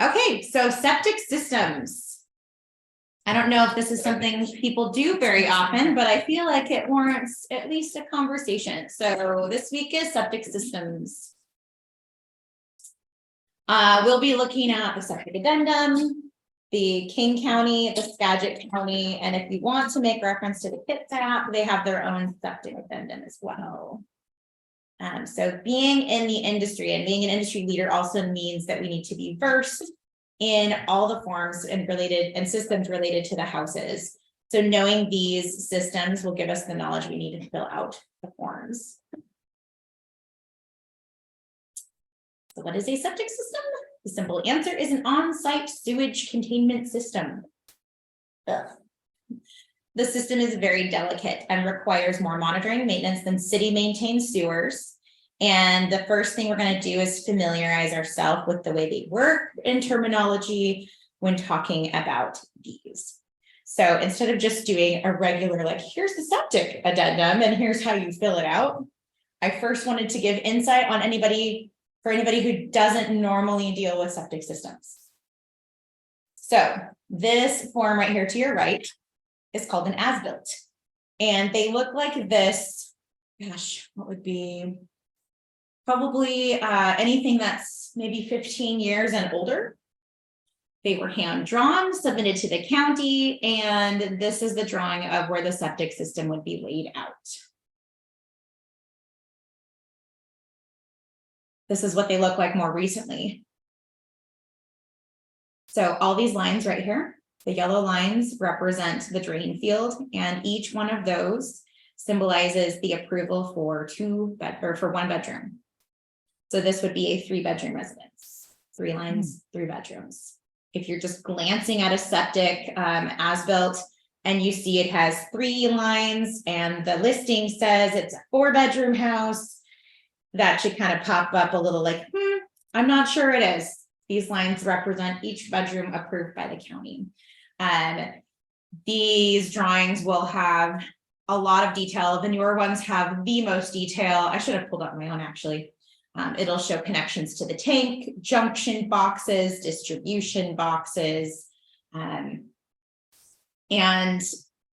Okay, so septic systems. I don't know if this is something people do very often, but I feel like it warrants at least a conversation. So this week is septic systems. We'll be looking at the Septic Addendum, the King County, the Skagit County, and if you want to make reference to the KITS app, they have their own Septic Addendum as well. So being in the industry and being an industry leader also means that we need to be versed in all the forms and systems related to the houses. So knowing these systems will give us the knowledge we need to fill out the forms. So what is a septic system? The simple answer is an on-site sewage containment system. Ugh. The system is very delicate and requires more monitoring maintenance than city maintained sewers. And the first thing we're going to do is familiarize ourselves with the way they work in terminology when talking about these. So instead of just doing a regular, like, here's the septic addendum and here's how you fill it out, I first wanted to give insight on for anybody who doesn't normally deal with septic systems. So this form right here to your right is called an as-built. And they look like this. Gosh, what would be probably anything that's maybe 15 years and older. They were hand drawn, submitted to the county, and this is the drawing of where the septic system would be laid out. This is what they look like more recently. So all these lines right here, the yellow lines represent the drain field, and each one of those symbolizes the approval for one bedroom. So this would be a 3-bedroom residence, 3 lines, 3 bedrooms. If you're just glancing at a septic as-built and you see it has 3 lines and the listing says it's a 4-bedroom house, that should kind of pop up a little like, I'm not sure it is. These lines represent each bedroom approved by the county. These drawings will have a lot of detail. The newer ones have the most detail. I should have pulled up my own actually. It'll show connections to the tank, junction boxes, distribution boxes. And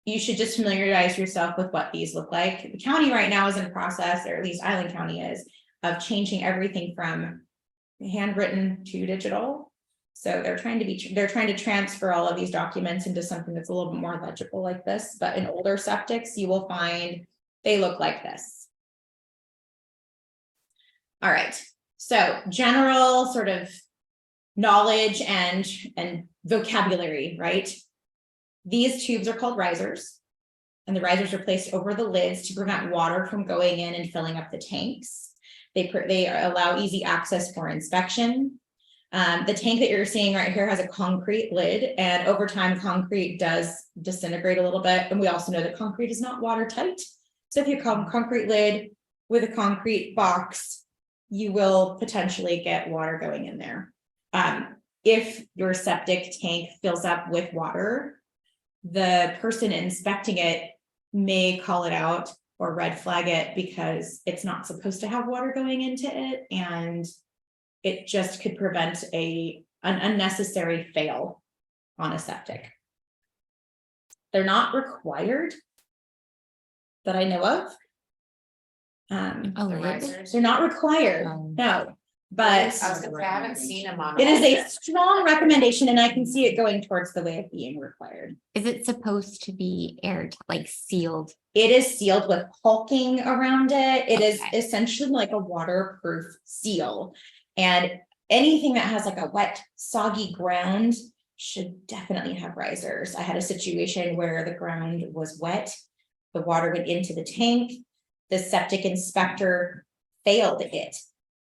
you should just familiarize yourself with what these look like. The county right now is in the process, or at least Island County is, of changing everything from handwritten to digital. So they're trying to transfer all of these documents into something that's a little bit more legible like this. But in older septics, you will find they look like this. All right, so general sort of knowledge and vocabulary, right? These tubes are called risers, and the risers are placed over the lids to prevent water from going in and filling up the tanks. They allow easy access for inspection. The tank that you're seeing right here has a concrete lid, and over time concrete does disintegrate a little bit. And we also know that concrete is not watertight. So if you have a concrete lid with a concrete box, you will potentially get water going in there. If your septic tank fills up with water, the person inspecting it may call it out or red flag it because it's not supposed to have water going into it, and it just could prevent an unnecessary fail on a septic. They're not required that I know of. They're not required, no, but I haven't seen them on. it is a strong recommendation, and I can see it going towards the way of being required. Is it supposed to be aired, like sealed? It is sealed with caulking around it. It is Okay. essentially like a waterproof seal, and anything that has like a wet, soggy ground should definitely have risers. I had a situation where the ground was wet, the water went into the tank. The septic inspector failed it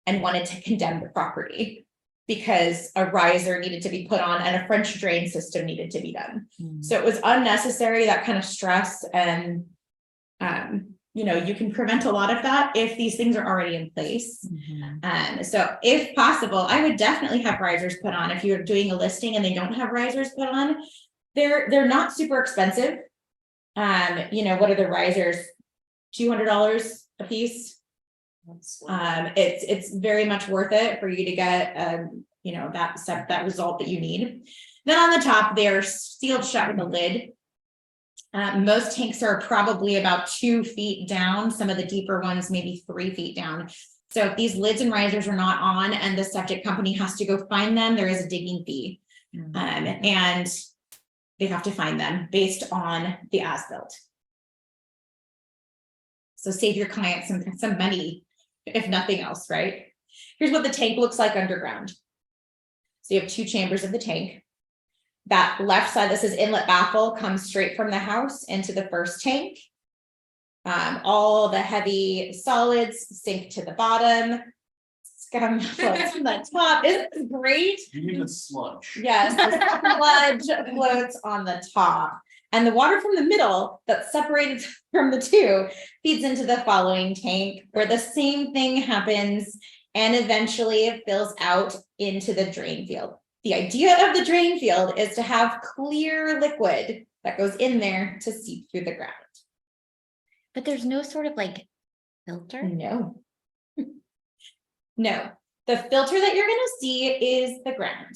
and wanted to condemn the property because a riser needed to be put on and a French drain system needed to be done. So it was unnecessary, that kind of stress. And, you can prevent a lot of that if these things are already in place. So if possible, I would definitely have risers put on. If you're doing a listing and they don't have risers put on, they're not super expensive. What are the risers? $200 a piece. It's very much worth it for you to get that result that you need. Then on the top, they're sealed shut with a lid. Most tanks are probably about 2 feet down. Some of the deeper ones, maybe 3 feet down. So if these lids and risers are not on and the septic company has to go find them, there is a digging fee. And they have to find them based on the as-built. So save your client some money, if nothing else, right? Here's what the tank looks like underground. So you have 2 chambers of the tank. That left side that says inlet baffle comes straight from the house into the first tank. All the heavy solids sink to the bottom. Scum floats from the top. Isn't this great? You need a sludge. Yes, the sludge floats on the top. And the water from the middle that's separated from the 2 feeds into the following tank where the same thing happens and eventually it fills out into the drain field. The idea of the drain field is to have clear liquid that goes in there to seep through the ground. But there's no sort of like filter? No. No. The filter that you're going to see is the ground.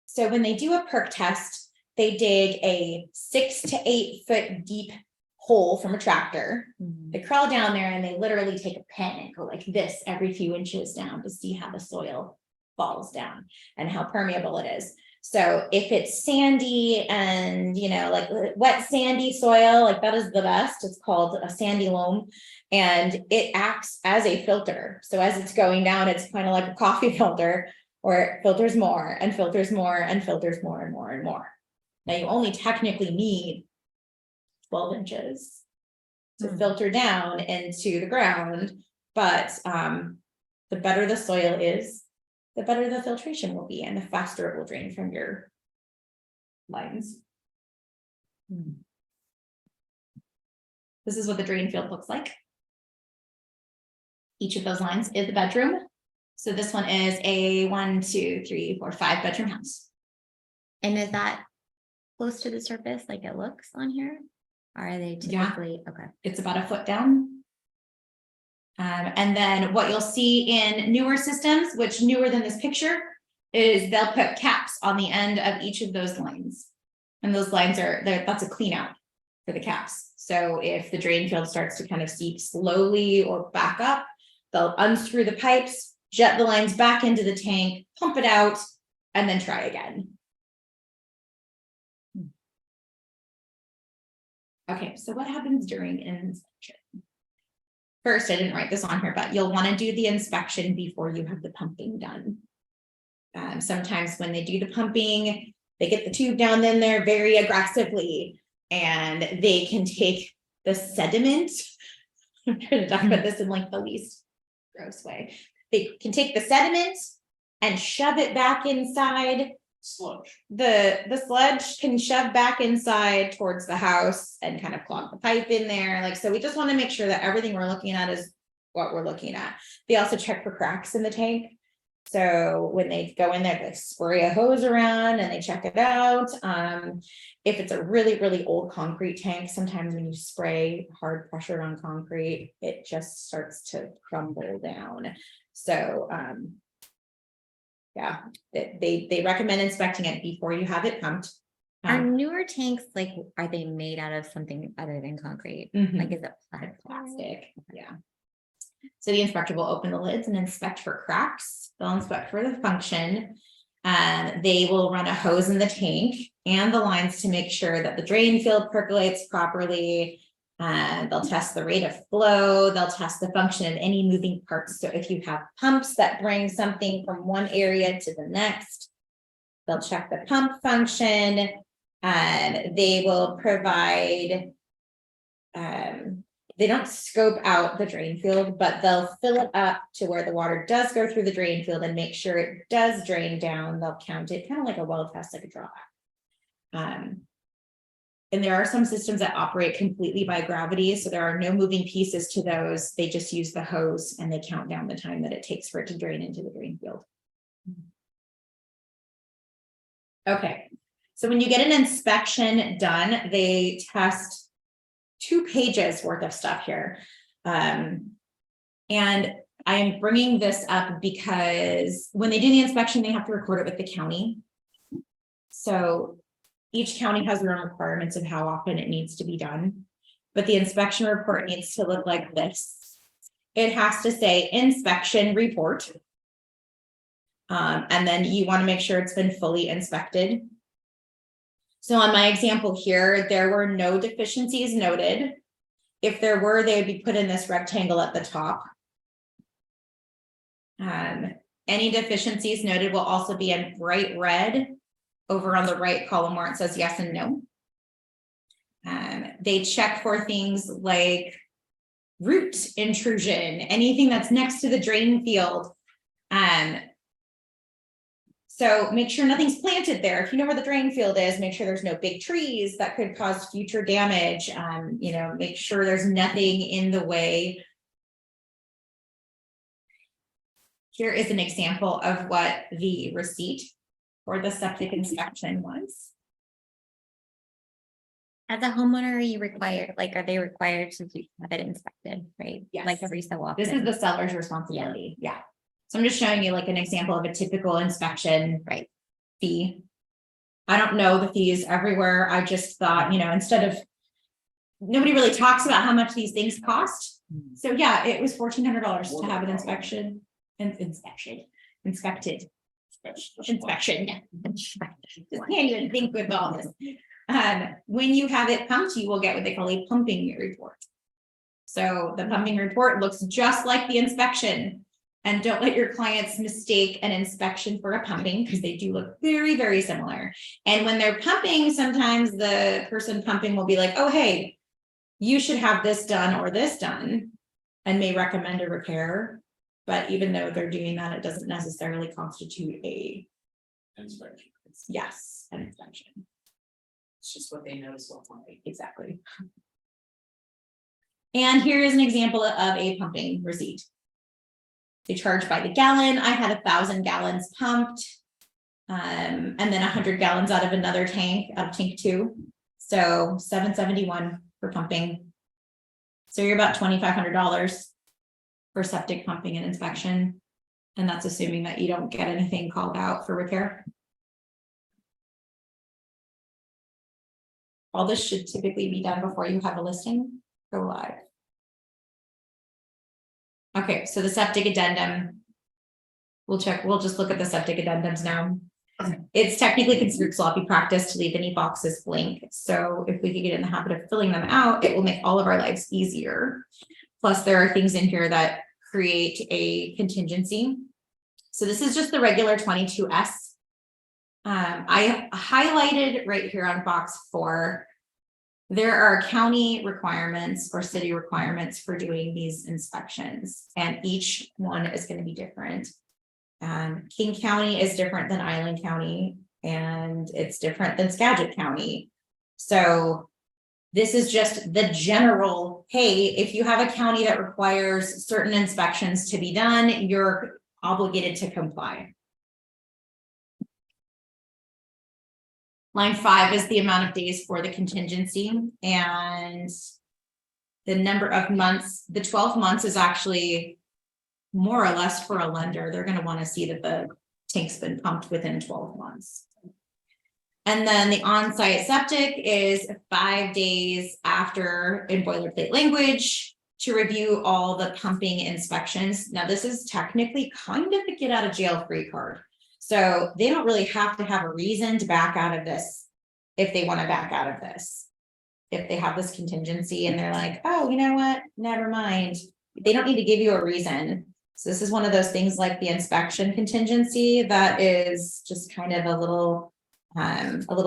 So when they do a perk test, they dig a 6 to 8 foot deep hole from a tractor. They crawl down there and they literally take a pen and go like this every few inches down to see how the soil falls down and how permeable it is. So if it's sandy and, like wet sandy soil, like that is the best. It's called a sandy loam and it acts as a filter. So as it's going down, it's kind of like a coffee filter where it filters more and filters more and filters more and more and more. Now you only technically need 12 inches to filter down into the ground, but the better the soil is, the better the filtration will be and the faster it will drain from your lines. This is what the drain field looks like. Each of those lines is the bedroom. So this one is a 1, 2, 3, 4, 5 bedroom house. And is that close to the surface like it looks on here? Or are they typically, okay. It's about a foot down. And then what you'll see in newer systems, which newer than this picture, is they'll put caps on the end of each of those lines. And those lines that's a clean out for the caps. So if the drain field starts to kind of seep slowly or back up, they'll unscrew the pipes, jet the lines back into the tank, pump it out, and then try again. Okay, so what happens during inspection? First, I didn't write this on here, but you'll want to do the inspection before you have the pumping done. Sometimes when they do the pumping, they get the tube down in there very aggressively, and they can take the sediment. I'm trying to talk about this in like the least gross way. They can take the sediment and shove it back inside. Sludge. The sludge can shove back inside towards the house and kind of clog the pipe in there. Like, so we just want to make sure that everything we're looking at is what we're looking at. They also check for cracks in the tank. So when they go in there, they spray a hose around and they check it out. If it's a really, really old concrete tank, sometimes when you spray hard pressure on concrete, it just starts to crumble down. So, yeah, they recommend inspecting it before you have it pumped. Are newer tanks, like, are they made out of something other than concrete? Like, is it plastic? Yeah. So the inspector will open the lids and inspect for cracks. They'll inspect for the function. They will run a hose in the tank and the lines to make sure that the drain field percolates properly. They'll test the rate of flow. They'll test the function of any moving parts. So if you have pumps that bring something from one area to the next, they'll check the pump function. They will provide, they don't scope out the drain field, but they'll fill it up to where the water does go through the drain field and make sure it does drain down. They'll count it kind of like a well test, like a drawback. And there are some systems that operate completely by gravity. So there are no moving pieces to those. They just use the hose and they count down the time that it takes for it to drain into the drain field. Okay. So when you get an inspection done, they test 2 pages worth of stuff here. And I am bringing this up because when they do the inspection, they have to record it with the county. So each county has their own requirements of how often it needs to be done, but the inspection report needs to look like this. It has to say inspection report. And then you want to make sure it's been fully inspected. So on my example here, there were no deficiencies noted. If there were, they would be put in this rectangle at the top. Any deficiencies noted will also be in bright red over on the right column where it says yes and no. They check for things like root intrusion, anything that's next to the drain field. So make sure nothing's planted there. If you know where the drain field is, make sure there's no big trees that could cause future damage. You know, make sure there's nothing in the way. Here is an example of what the receipt for the septic inspection was. As a homeowner, are you required, like, are they required to have it inspected, right? Yes. Like every so often? This is the seller's responsibility. Yeah. So I'm just showing you like an example of a typical inspection fee. I don't know the fees everywhere. I just thought, you know, instead of, nobody really talks about how much these things cost. So yeah, it was $1,400 to have an inspection and inspected. Just can't even think with all this. When you have it pumped, you will get what they call a pumping report. So the pumping report looks just like the inspection. And don't let your clients mistake an inspection for a pumping, because they do look very, very similar. And when they're pumping, sometimes the person pumping will be like, oh, hey, you should have this done or this done, and may recommend a repair. But even though they're doing that, it doesn't necessarily constitute a Inspection. yes, an inspection. It's just what they notice what way. Exactly. And here is an example of a pumping receipt. They charge by the gallon. I had 1,000 gallons pumped, and then 100 gallons out of another tank, out of tank 2. So $771 for pumping. So you're about $2,500 for septic pumping and inspection. And that's assuming that you don't get anything called out for repair. All this should typically be done before you have a listing go live. Okay, so the septic addendum. We'll just look at the septic addendums now. It's technically considered sloppy practice to leave any boxes blank. So if we could get in the habit of filling them out, it will make all of our lives easier. Plus, there are things in here that create a contingency. So this is just the regular 22s. I highlighted right here on box 4. There are county requirements or city requirements for doing these inspections, and each one is going to be different. King County is different than Island County, and it's different than Skagit County. So this is just the general, hey, if you have a county that requires certain inspections to be done, you're obligated to comply. Line 5 is the amount of days for the contingency, and the number of months. The 12 months is actually more or less for a lender. They're going to want to see that the tank's been pumped within 12 months. And then the on-site septic is 5 days after, in boilerplate language, to review all the pumping inspections. Now, this is technically kind of a get out of jail free card. So they don't really have to have a reason to back out of this if they want to back out of this. If they have this contingency and they're like, oh, you know what, never mind. They don't need to give you a reason. So this is one of those things like the inspection contingency that is just kind of a little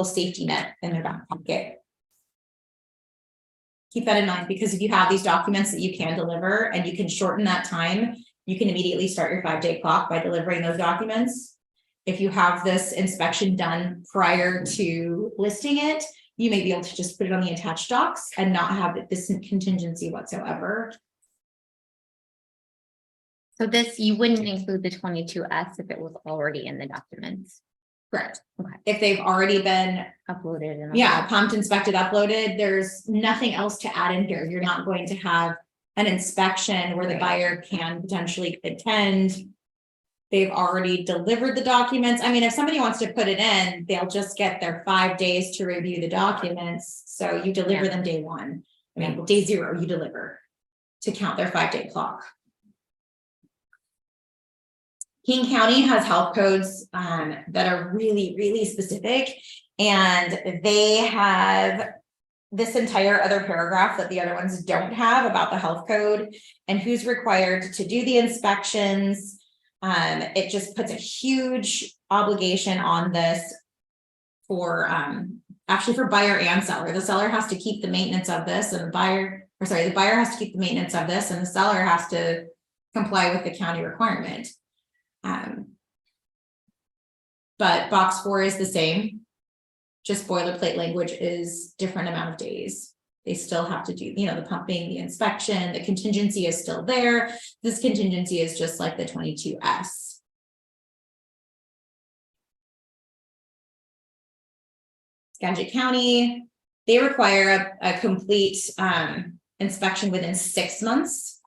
safety net in their back pocket. Keep that in mind, because if you have these documents that you can deliver and you can shorten that time, you can immediately start your 5-day clock by delivering those documents. If you have this inspection done prior to listing it, you may be able to just put it on the attached docs and not have this contingency whatsoever. So this, you wouldn't include the 22s if it was already in the documents. Correct. Okay. If they've already been Uploaded and pumped, inspected, uploaded, there's nothing else to add in here. You're not going to have an inspection where the buyer can potentially attend. They've already delivered the documents. I mean, if somebody wants to put it in, they'll just get their 5 days to review the documents. So you deliver them day 1. I mean, day 0, you deliver to count their 5-day clock. King County has health codes that are really, really specific, and they have this entire other paragraph that the other ones don't have about the health code and who's required to do the inspections. It just puts a huge obligation on this for actually for buyer and seller. The seller has to keep the maintenance of this, and the buyer has to keep the maintenance of this, and the seller has to comply with the county requirement. But box 4 is the same, just boilerplate language is different amount of days. They still have to do, the pumping, the inspection, the contingency is still there. This contingency is just like the 22s. Skagit County, they require a complete inspection within 6 months.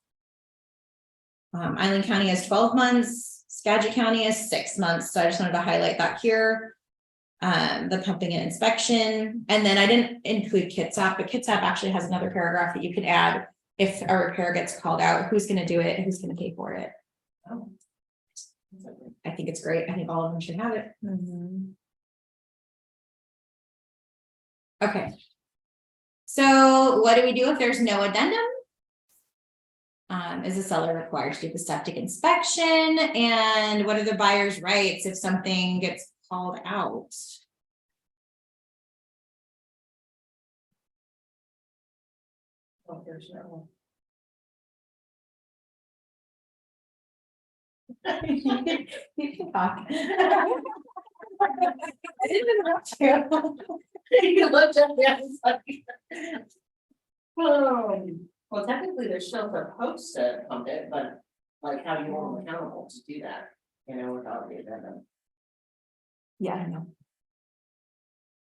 Island County has 12 months. Skagit County is 6 months. So I just wanted to highlight that here. The pumping and inspection. And then I didn't include Kitsap, but Kitsap actually has another paragraph that you can add if a repair gets called out, who's going to do it, who's going to pay for it. Oh. I think it's great. I think all of them should have it. Okay. So what do we do if there's no addendum? Is the seller required to do the septic inspection? And what are the buyer's rights if something gets called out? Oh, there's no. You can talk. I didn't interrupt you. You looked at me. I was like, Well, technically, they're still supposed to pump it, but like, how do you hold them accountable to do that? Without the addendum. yeah, I know. I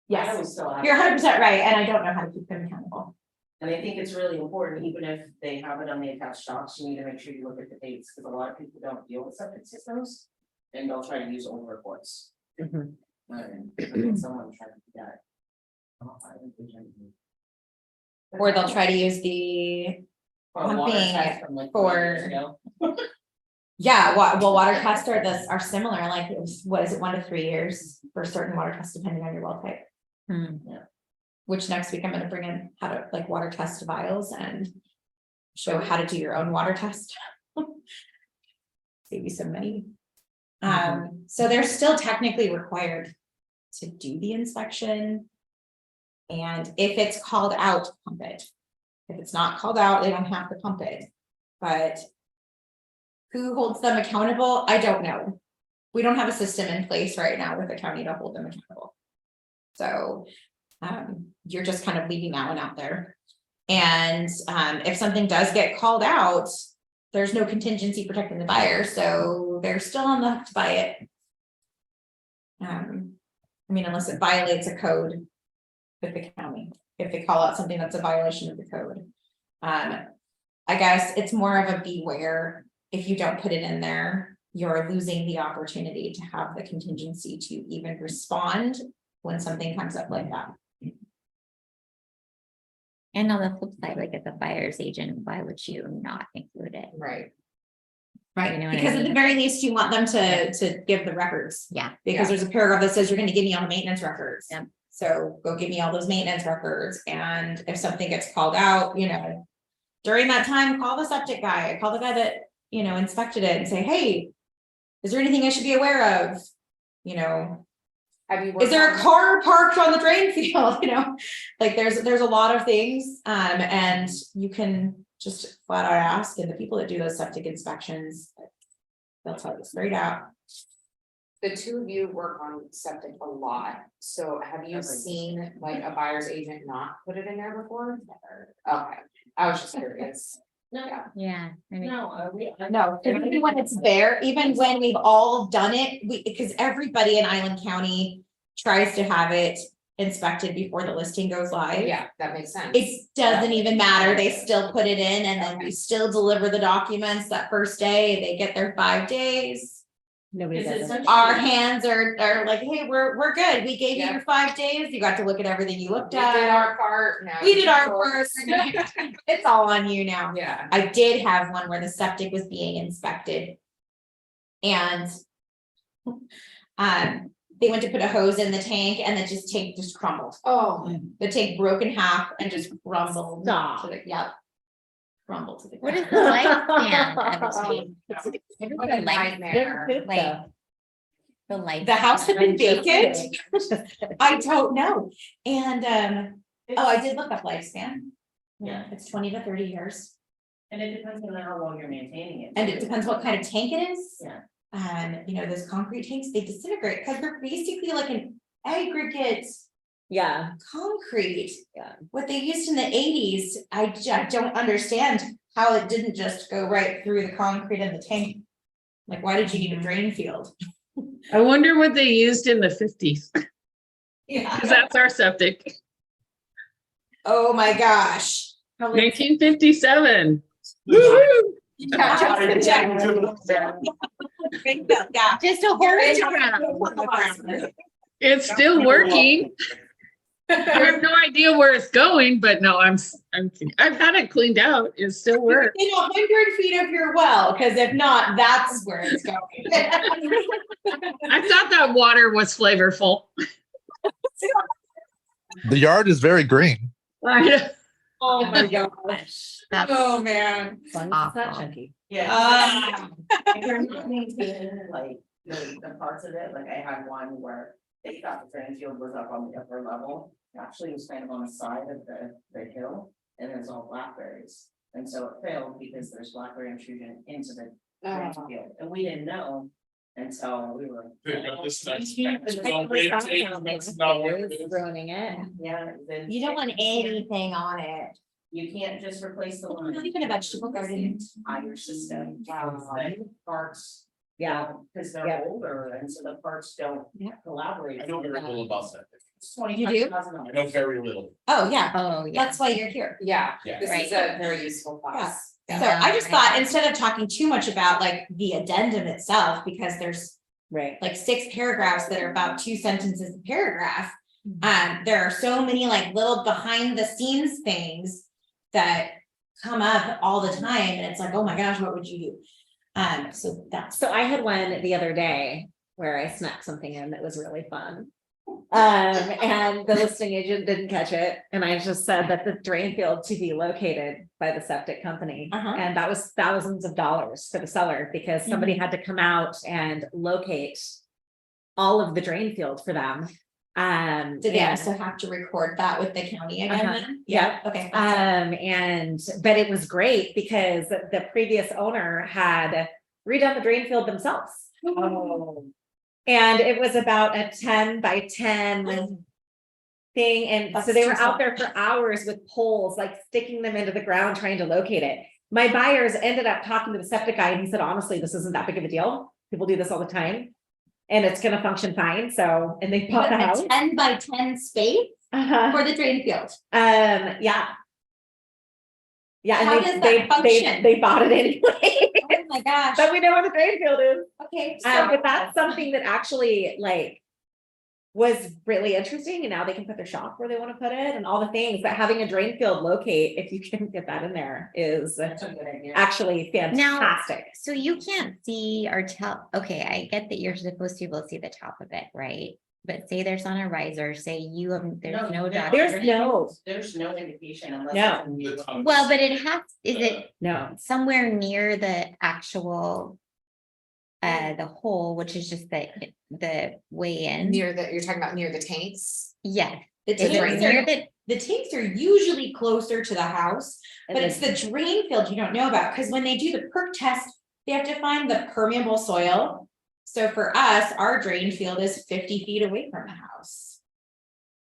Yes, always still have. you're 100% right, and I don't know how to keep them accountable. And I think it's really important, even if they have it on the attached docs, you need to make sure you look at the dates, because a lot of people don't deal with septic systems. And they'll try to use old reports. And someone tried to do that. Or they'll try to use the pumping for. Yeah, well, water tests are similar, like it was 1 to 3 years for certain water tests, depending on your well type. Yeah. Which next week I'm gonna bring in how to water test vials and show how to do your own water test. Save you some money. So they're still technically required to do the inspection. And if it's called out, pump it. If it's not called out, they don't have to pump it. But who holds them accountable? I don't know. We don't have a system in place right now with the county to hold them accountable. So you're just kind of leaving that one out there. And if something does get called out, there's no contingency protecting the buyer, so they're still on the hook to buy it. I mean, unless it violates a code with the county, if they call out something that's a violation of the code. I guess it's more of a beware. If you don't put it in there, you're losing the opportunity to have the contingency to even respond when something comes up like that. And on the flip side, like as a buyer's agent, why would you not include it? Right, You know what I because at the mean? very least, you want them to give the records. Yeah. Because there's a paragraph that says you're gonna give me all the maintenance records. Yeah. So go give me all those maintenance records, and if something gets called out, during that time, call the septic guy, call the guy that, inspected it and say, hey, is there anything I should be aware of? Is there a car parked on the drain field? Like there's a lot of things, and you can just flat out ask, and the people that do those septic inspections, they'll tell you straight out. The two of you work on septic a lot, so have you seen like a buyer's agent not put it in there before? Never. Okay, I was just curious. Yeah. I mean, No, even when it's there, even when we've all done it, because everybody in Island County tries to have it inspected before the listing goes live. Yeah, that makes sense. It doesn't even matter, they still put it in and then we still deliver the documents that first day, they get their 5 days. Nobody Is it does it. essentially- Our hands are like, hey, we're good, we gave you Yeah. your 5 days, you got to look at everything you We looked did at. our part, now. We did our yours. part, it's all on you now. Yeah. I did have one where the septic was being inspected. And they went to put a hose in the tank and the tank just crumbled. Oh, The tank broke in half and just crumbled to Stop. the, yep. Crumbled to the What is ground. the lifespan of a tank? what a nightmare. Like, the life. The house had been I'm just vacant, kidding. I don't know, and I did look up lifespan. Yeah. It's 20 to 30 years, And it depends on how long you're maintaining it. and it too. depends what kind of tank it is. Yeah. You know, those concrete tanks, they disintegrate, because they're basically like an aggregate Yeah, concrete. Yeah. What they used in the 80s, I don't understand how it didn't just go right through the concrete in the tank. Like, why did you need a drain field? I wonder what they used in the 50s, Yeah. because that's our septic. Oh my gosh. 1957. Yeah. Just a hole in the ground. It's still working. I have no idea where it's going, but no, I'm kidding. I've had it cleaned out. It still works. In 100 feet of your well, because if not, that's where it's going. I thought that water was flavorful. The yard is very green. Oh my gosh. That's Oh, man. fun, Awful. not chunky. Yeah. If you're not maintaining like the parts of it, like I had one where they thought the drain field was up on the upper level. Actually, it was kind of on the side of the hill and it was all blackberries. And so it failed because there's blackberry intrusion into the drain Oh. field, and we didn't know until we were. Ruining it. Yeah. then- You don't want anything on it. You can't just replace the one. Not even a vegetable garden. Entire system. Wow. The parts. Yeah, Because Yeah. they're older and so the parts don't Yeah. collaborate. I know very little about septic. It's You do? $25,000. I know very little. Oh, yeah. Oh, yeah. That's why you're here. Yeah, Yeah. this is a very useful class. So I just thought, instead of talking too much about like the addendum itself, because there's right. like 6 paragraphs that are about 2 sentences a paragraph. There are so many like little behind the scenes things that come up all the time, and it's like, oh my gosh, what would you do? So that's, So I had one the other day where I snuck something in that was really fun. And the listing agent didn't catch it, and I just said that the drain field to be located by the septic company. Uh-huh. And that was thousands of dollars for the seller, because somebody had to come out and locate all of the drain field for them. did they and- also have to record that with the county again? Uh-huh. then? Yeah. Okay. But it was great because the previous owner had redone the drain field themselves. Oh. And it was about a 10 by 10 thing, and so That's they were too out there for hours with poles, like sticking them into the ground, trying to locate it. My buyers ended up talking to the septic guy, and he said, honestly, this isn't that big of a deal. People do this all the time. And it's gonna function fine, so, and they bought the house. A 10 by 10 space Uh-huh. for the drain field. Yeah. Yeah, How and does they that function? they bought it anyway, Oh my gosh. but we know where the drain field is. Okay. But that's something that actually like was really interesting, and now they can put their shop where they want to put it and all the things, but having a drain field locate, if you can get that in there, is That's a good idea. actually fantastic. So you can't see or tell, okay, I get that you're supposed to be able to see the top of it, right? But say there's on a riser, say you have, there's no dog. There's no indication unless. No. it's in the- Well, but it has, is it No, somewhere near the actual, the hole, which is just the way in? Near the, you're talking about near the tanks? Yes. The Is it tanks near are, the, the tanks are usually closer to the house, but it's the drain field you don't know about, because when they do the perk test, they have to find the permeable soil. So for us, our drain field is 50 feet away from the house.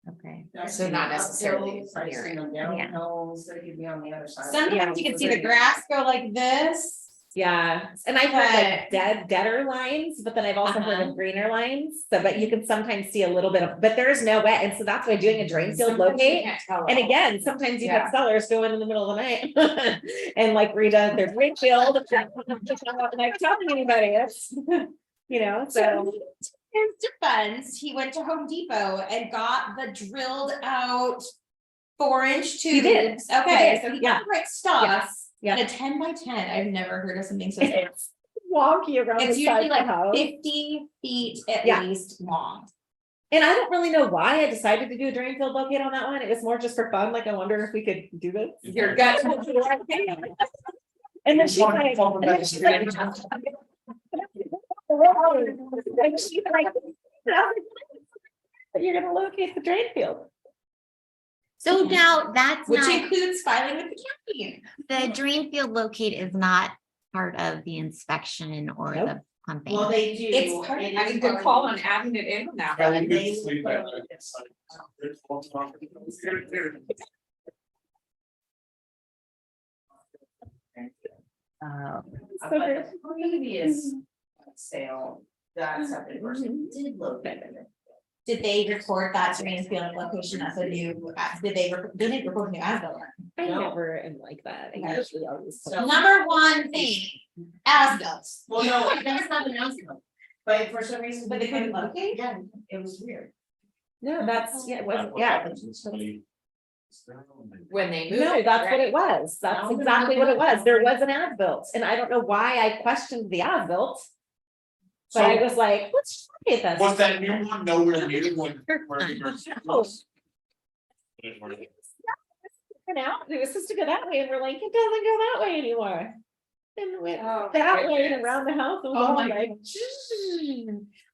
okay. So not necessarily Uphills, I've near seen them downhills, they could be on the other side. Sometimes you can see the grass go like this, Yeah, and I've heard like But- deader lines, but then I've also heard Uh-huh. of greener lines, so, but you can sometimes see a little bit of, but there is no way, and so that's why doing a drain field Sometimes you locate. can't tell And at all. again, sometimes you Yeah. have sellers go in the middle of the night and like redo their drain field. Like telling anybody, it's, you know, so. his defense, he went to Home Depot and got the drilled out 4-inch He did. tubes. Okay, did, so he yeah. got the right stuff. Yes, And yeah. a 10x10, I've never heard of something so small. It's wonky around It's the side usually of the like house. 50 feet at Yeah. least long. And I don't really know why I decided to do a drain field locate on that one. It was more just for fun, like I wonder if we could do this. Your gut. And then she's like, and then she's like. And she's like, but you're gonna locate the drain field. So now that's Which not, includes filing with the county. the drain field locate is not part of the inspection or Nope. the pumping. Well, they do. It's part- it I is mean, good part call of on adding it in now. Yeah, we And could they sleep put at it night. Oh, But the previous sale, that septic person did locate it. Did they report that drain field location as a new, they didn't report new as built? I No. never am like that. I Okay. usually always. put- So- Number one thing, as built. Well, no, that's not an announcement, but for some reason. But they couldn't locate? Yeah, it was weird. No, that's, yeah, it wasn't, yeah. When they move. No, it, that's what right? it was. That's exactly what it was. There was an as built, and I don't know why I questioned the as built. But I So was like, let's look at this. was that new one nowhere near when? where the first was? And out, it was supposed to go that way, and we're like, it doesn't go that way anymore. And it went Oh, that way and goodness. around the house. and Oh all my like,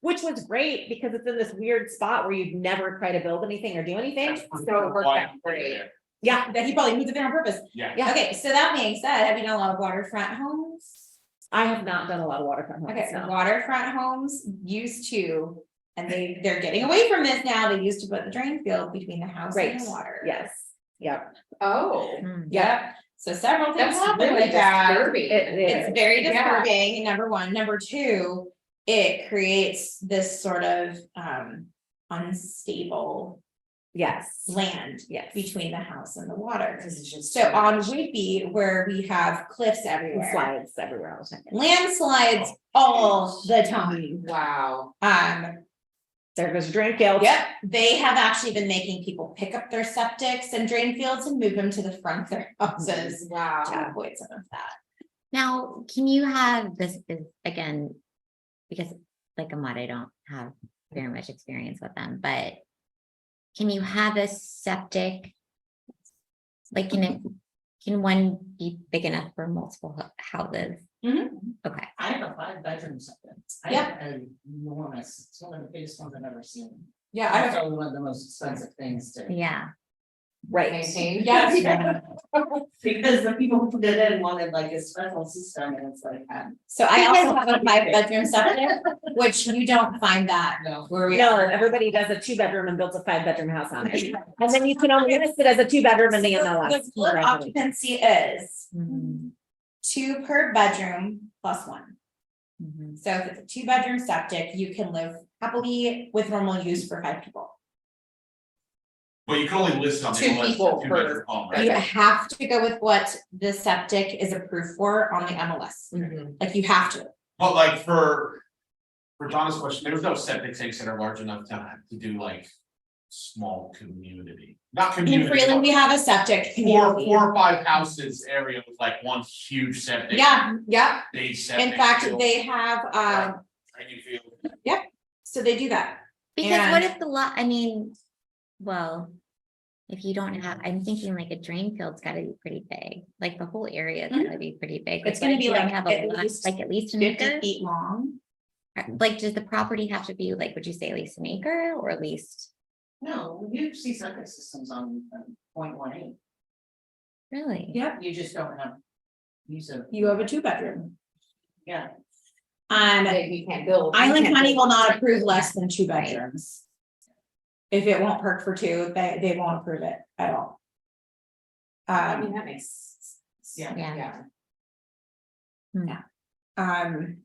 which was great because it's in this weird spot where you'd never try to build anything or do anything. So it worked out great. Yeah, That he probably moved it there on purpose. Yeah. Yeah. Okay, so that being said, have you done a lot of waterfront homes? I have not done a lot of waterfront homes. Okay, no. waterfront homes used to, and they're getting away from this now, they used to put the drain field between the house and Right, the water. yes, yep. Oh, hmm. Yep, so several things that's happen really with that. disturbing. It's very Yeah. disturbing, number one. Number two, it creates this sort of unstable Yes, land yes. between the house and the water. Because it's just. So on Whitby, where we have cliffs And everywhere, slides everywhere all the time. landslides all the time. Wow. There goes your drain field. Yep, they have actually been making people pick up their septics and drain fields and move them to the front of their houses to Wow. avoid some of that. Now, can you have this is again, because like Ahmad, I don't have very much experience with them, but can you have a septic? Like, can one be big enough for multiple houses? Mhm. Okay, I have a 5-bedroom septic. I Yeah. have an enormous, it's one of the biggest ones I've ever seen. Yeah, I It's probably one of the most expensive things to. yeah. Right. Maintain. Yes. Because the people who put it in wanted like a special system and it's like, So I also have a 5-bedroom septic, which you don't find that no. where we No, are. everybody does a 2-bedroom and builds a 5-bedroom house on it. And then you can only list it as a 2-bedroom in the The MLS. split occupancy is Mhm, 2 per bedroom plus 1. mhm. So if it's a 2-bedroom septic, you can live happily with normal use for 5 people. But you can only list on the 2 MLS people per- 2-bedroom home, You right? have to go with what the septic is approved for on the MLS. Mhm. Like you have to. But like for Donna's question, there's no septic tanks that are large enough to do like small community, not In community. Freeland, we but have a septic. Four community. or 5 houses area with like one huge septic. Yeah, yeah. They septic. In fact, field, they have, drainage field. so they do that. Because what And- if the lot, I mean, well, if you don't have, I'm thinking like a drain field's gotta be pretty big, like the whole area is gotta be pretty big. It's gonna be you don't like have at a lot, least like at least an 50 acre. feet long. Like, does the property have to be like, would you say at least an acre or at least, No, you see septic systems on 0.18. really? Yep. You just don't have. Use of, You have a 2-bedroom. yeah. You can't build. you Island can't County build- will not approve less than 2 bedrooms. If it won't perk for 2, they won't approve it at all. I mean, that makes. Yeah. Yeah. Yeah. Hmm. Yeah. Gosh,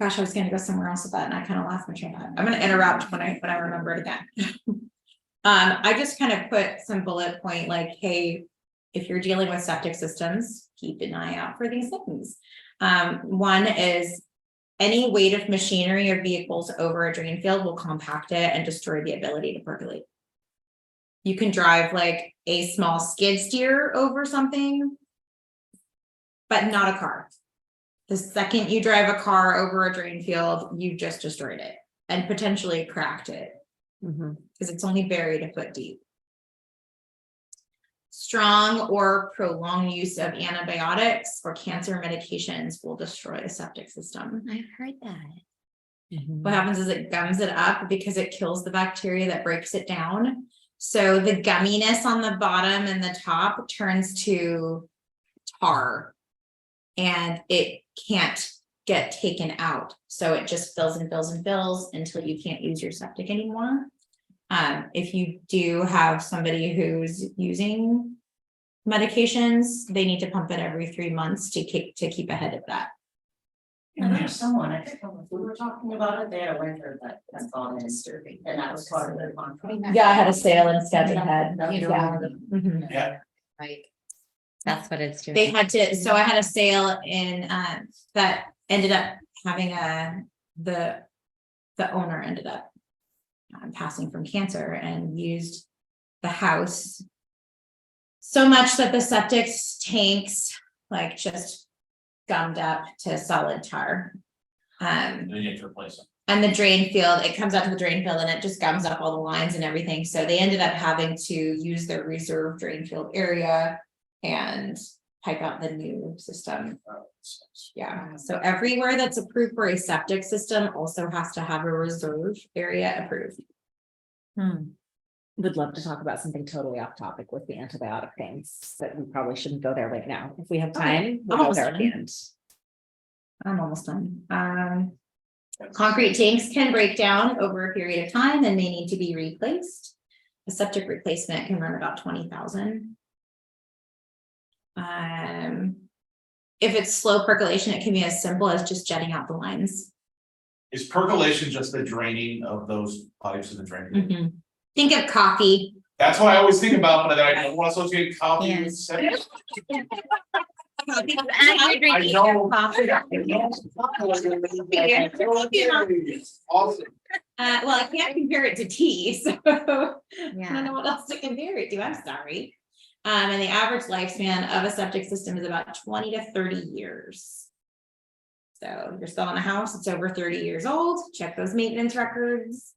I was gonna go somewhere else with that and I kind of lost my train of thought. I'm gonna interrupt when I remember it again. I just kind of put some bullet point like, hey, if you're dealing with septic systems, keep an eye out for these things. One is any weight of machinery or vehicles over a drain field will compact it and destroy the ability to percolate. You can drive like a small skid steer over something, but not a car. The second you drive a car over a drain field, you just destroyed it and potentially cracked it because it's only buried a foot deep. Strong or prolonged use of antibiotics or cancer medications will destroy a septic system. I've heard that. What happens is it gums it up because it kills the bacteria that breaks it down. So the gumminess on the bottom and the top turns to tar and it can't get taken out. So it just fills and fills and fills until you can't use your septic anymore. If you do have somebody who's using medications, they need to pump it every 3 months to keep ahead of that. And there's someone, I think we were talking about it, they had a winter that has gone disturbing, and that was part of their contract. Yeah, I had a sale in Sketched Head. You know, Yeah. Mhm. Yeah. Like, That's what it's doing. They had to, so I had a sale in, that ended up having the owner ended up passing from cancer and used the house so much that the septic tanks like just gummed up to solid tar. Then you have to replace them. And the drain field, it comes out to the drain field and it just gums up all the lines and everything. So they ended up having to use their reserve drain field area and pipe out the new system. Yeah, so everywhere that's approved for a septic system also has to have a reserve area approved. Would love to talk about something totally off topic with the antibiotic things, but we probably shouldn't go there right now. If we have time, we'll go almost there at the done. end. I'm almost done. Concrete tanks can break down over a period of time and may need to be replaced. A septic replacement can run about 20,000. If it's slow percolation, it can be as simple as just jetting out the lines. Is percolation just the draining of those pipes in the drain? Think of coffee. That's what I always think about, but I don't want to associate coffee Yeah. with septic. As you're drinking I your know. coffee. Awesome. Well, I can't compare it to tea, so I don't Yeah. know what else to compare it to. I'm sorry. And the average lifespan of a septic system is about 20 to 30 years. So if you're still in a house, it's over 30 years old. Check those maintenance records.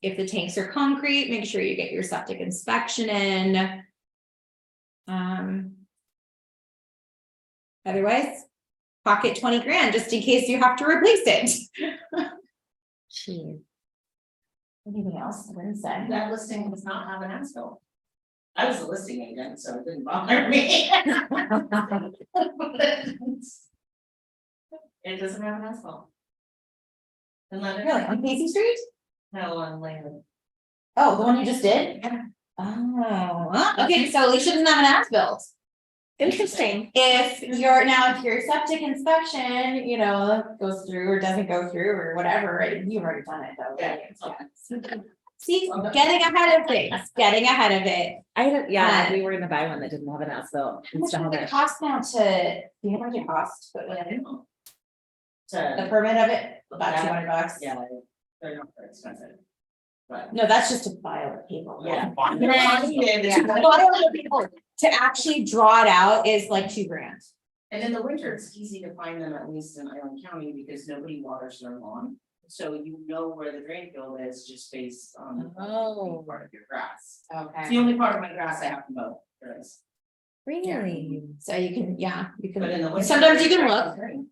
If the tanks are concrete, make sure you get your septic inspection in. Otherwise, pocket 20 grand just in case you have to replace it. Jeez. Anything else? I didn't say. That listing does not have an ASBIL. I was a listing agent, so it didn't bother me. It doesn't have an ASBIL. And let it Really, on Casey Street? no on land. Oh, the one you just did? Oh, okay, so we shouldn't have an as-built. Interesting. If your septic inspection, you know, goes through or doesn't go through or whatever, you've already done it though. Yeah. Yeah. See, getting ahead of things, getting ahead of it. We were gonna buy one that didn't have an as-built. How much would it cost now to, do you know how much it costs to put one in? The To, permit of it, about $200. yeah, they're not very expensive. But. No, that's just to file the paper. Yeah. File the paper. To actually draw it out is like $2 grand. And in the winter, it's easy to find them, at least in Island County, because nobody waters their lawn. So you know where the drain field is just based on the Oh. part of your grass. It's okay. the only part of my grass I have to mow. There is. Really? So you can, you But in the can, winter. sometimes you can it's look, green.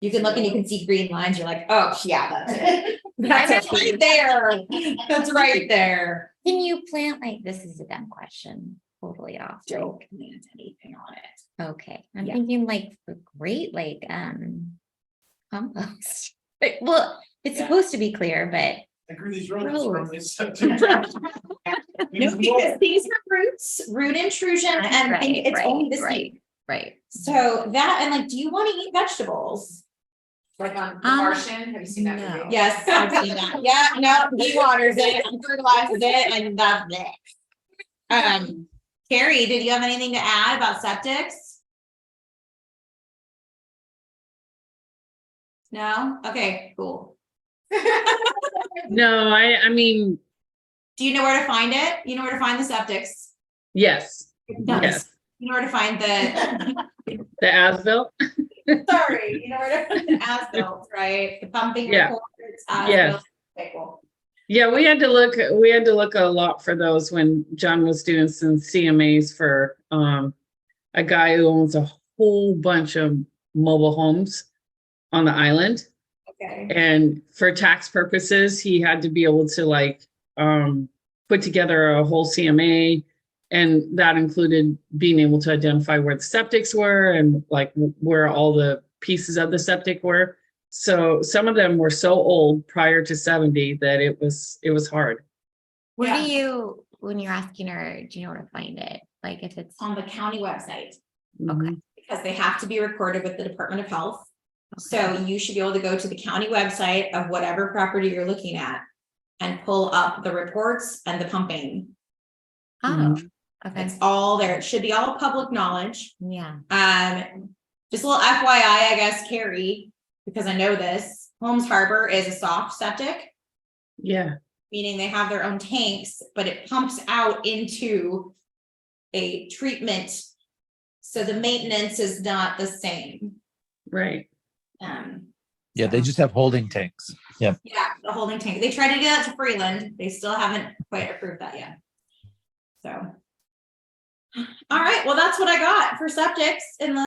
you can look and you can see green lines. You're like, oh, yeah, that's it. That's That's right there. That's right there. Can you plant, like, this is a dumb question, totally off. Don't plant anything on it. Okay, I'm Yeah. thinking like great, like, compost. But, well, it's Yeah. supposed to be clear, but I agree these roads Gross. from this septic. No, because these are roots, root intrusion, and Right, it's only this right, deep. Right. So that, and like, do you want to eat vegetables? Like on The Martian, have you seen that movie? no. Yes, I've seen that. Yeah, no, he waters it, and fertilizes it, and that's it. Carrie, did you have anything to add about septics? No? Okay, cool. No, I mean, Do you know where to find it? You know where to find the septics? yes, No, yes, you know where to find the, the as-built, sorry, you know where to find the as-built, right? The pumping Yeah. reports, Yes. as-built. Okay, cool. yeah, we had to look a lot for those when John was doing some CMAs for a guy who owns a whole bunch of mobile homes on the island. Okay. And for tax purposes, he had to be able to like put together a whole CMA. And that included being able to identify where the septics were and like where all the pieces of the septic were. So some of them were so old prior to 70 that it was hard. Where Yeah. do you, when you're asking her, do you know where to find it? Like if it's, On the county website, okay, because they have to be recorded with the Department of Health. So you should be able to go to the county website of whatever property you're looking at and pull up the reports and the pumping. oh, okay, It's all there. It should be all public knowledge. yeah, Just a little FYI, I guess, Carrie, because I know this, Holmes Harbor is a soft septic, Yeah, meaning they have their own tanks, but it pumps out into a treatment. So the maintenance is not the same. right. Yeah, they just have holding tanks. Yeah. Yeah, the holding tank. They tried to do that to Freeland. They still haven't quite approved that yet. So. All right, well, that's what I got for septics in the